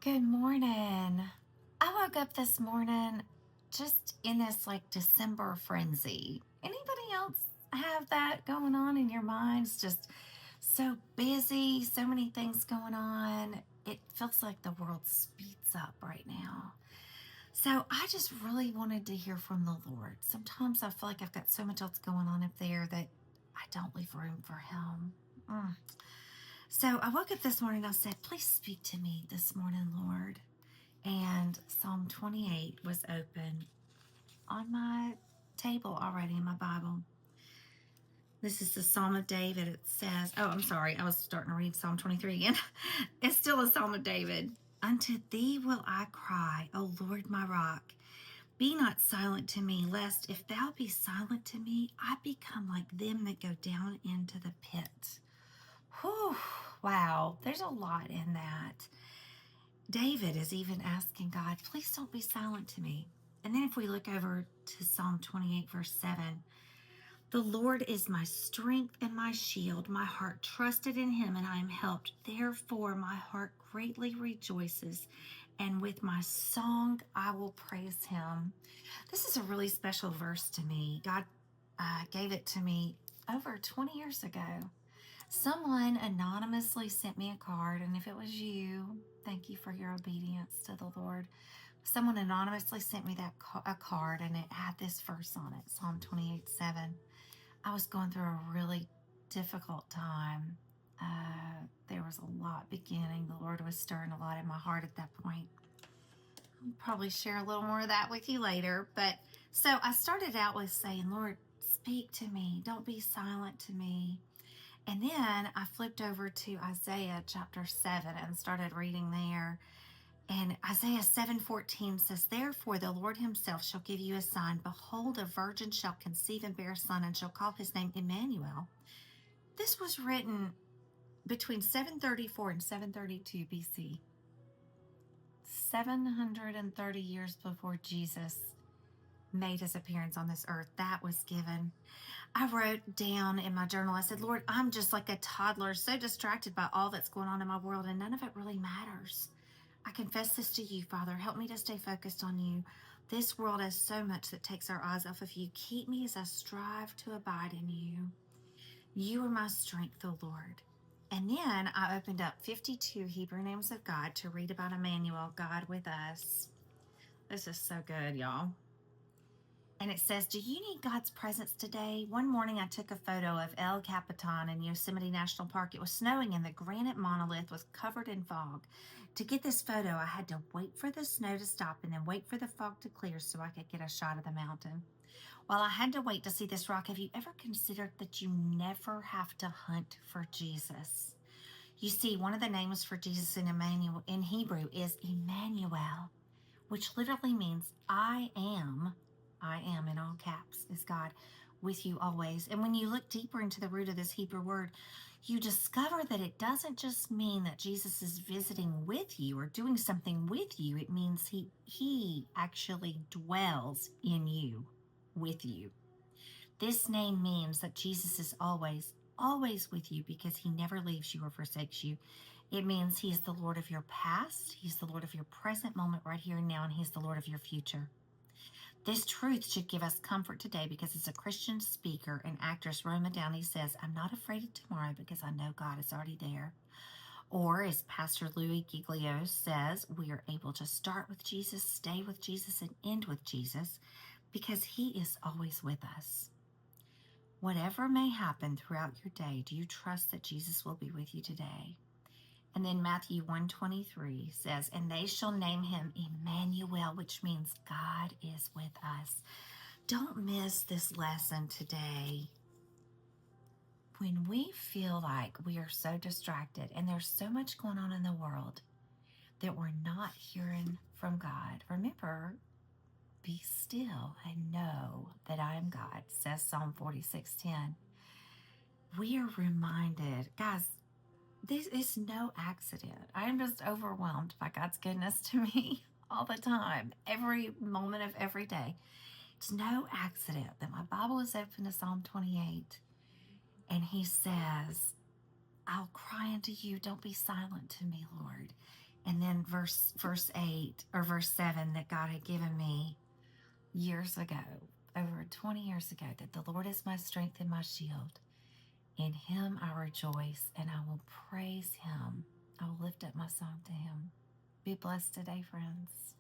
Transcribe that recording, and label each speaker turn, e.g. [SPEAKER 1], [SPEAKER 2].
[SPEAKER 1] Good morning. I woke up this morning just in this like December frenzy. Anybody else have that going on in your minds? Just so busy, so many things going on. It feels like the world speeds up right now. So I just really wanted to hear from the Lord. Sometimes I feel like I've got so much else going on up there that I don't leave room for Him. Mm. So I woke up this morning. I said, please speak to me this morning, Lord. And Psalm 28 was open on my table already in my Bible. This is the Psalm of David. It says, oh, I'm sorry. I was starting to read Psalm 23 again. It's still a Psalm of David. Unto thee will I cry, O Lord, my rock. Be not silent to me, lest if thou be silent to me, I become like them that go down into the pit. Whew, wow, there's a lot in that. David is even asking God, please don't be silent to me. And then if we look over to Psalm 28, verse 7, the Lord is my strength and my shield. My heart trusted in him, and I am helped. Therefore, my heart greatly rejoices, and with my song I will praise him. This is a really special verse to me. God gave it to me over 20 years ago. Someone anonymously sent me a card, and if it was you, thank you for your obedience to the Lord. Someone anonymously sent me a card, and it had this verse on it, Psalm 28:7. I was going through a really difficult time. There was a lot beginning. The Lord was stirring a lot in my heart at that point. I'll probably share a little more of that with you later. But so I started out with saying, Lord, speak to me. Don't be silent to me. And then I flipped over to Isaiah chapter 7 and started reading there. And Isaiah 7:14 says, therefore the Lord himself shall give you a sign. Behold, a virgin shall conceive and bear a son, and shall call his name Emmanuel. This was written between 734 and 732 BC, 730 years before Jesus made his appearance on this earth. That was given. I wrote down in my journal, I said, Lord, I'm just like a toddler, so distracted by all that's going on in my world, and none of it really matters. I confess this to you, Father. Help me to stay focused on you. This world has so much that takes our eyes off of you. Keep me as I strive to abide in you. You are my strength, O Lord. And then I opened up 52 Hebrew names of God to read about Emmanuel, God with us. This is so good, y'all. And it says, do you need God's presence today? One morning I took a photo of El Capitan in Yosemite National Park. It was snowing and the granite monolith was covered in fog. To get this photo, I had to wait for the snow to stop and then wait for the fog to clear so I could get a shot of the mountain. While I had to wait to see this rock, have you ever considered that you never have to hunt for Jesus? You see, one of the names for Jesus in Emmanuel in Hebrew is Emmanuel, which literally means I am in all caps, is God with you always. And when you look deeper into the root of this Hebrew word, you discover that it doesn't just mean that Jesus is visiting with you or doing something with you. It means he actually dwells in you, with you. This name means that Jesus is always with you because he never leaves you or forsakes you. It means he is the Lord of your past, he's the Lord of your present moment right here and now, and he's the Lord of your future. This truth should give us comfort today because as a Christian speaker and actress, Roma Downey says, I'm not afraid of tomorrow because I know God is already there. Or as Pastor Louis Giglio says, we are able to start with Jesus, stay with Jesus, and end with Jesus because he is always with us. Whatever may happen throughout your day, do you trust that Jesus will be with you today? And then Matthew 1:23 says, and they shall name him Emmanuel, which means God is with us. Don't miss this lesson today. When we feel like we are so distracted and there's so much going on in the world that we're not hearing from God, remember, be still and know that I am God, says Psalm 46:10. We are reminded, guys, this is no accident. I am just overwhelmed by God's goodness to me all the time, every moment of every day. It's no accident that my Bible is open to Psalm 28, and he says, I'll cry unto you. Don't be silent to me, Lord. And then verse 8 or verse 7 that God had given me years ago, over 20 years ago, that the Lord is my strength and my shield. In him I rejoice, and I will praise him. I will lift up my song to him. Be blessed today, friends.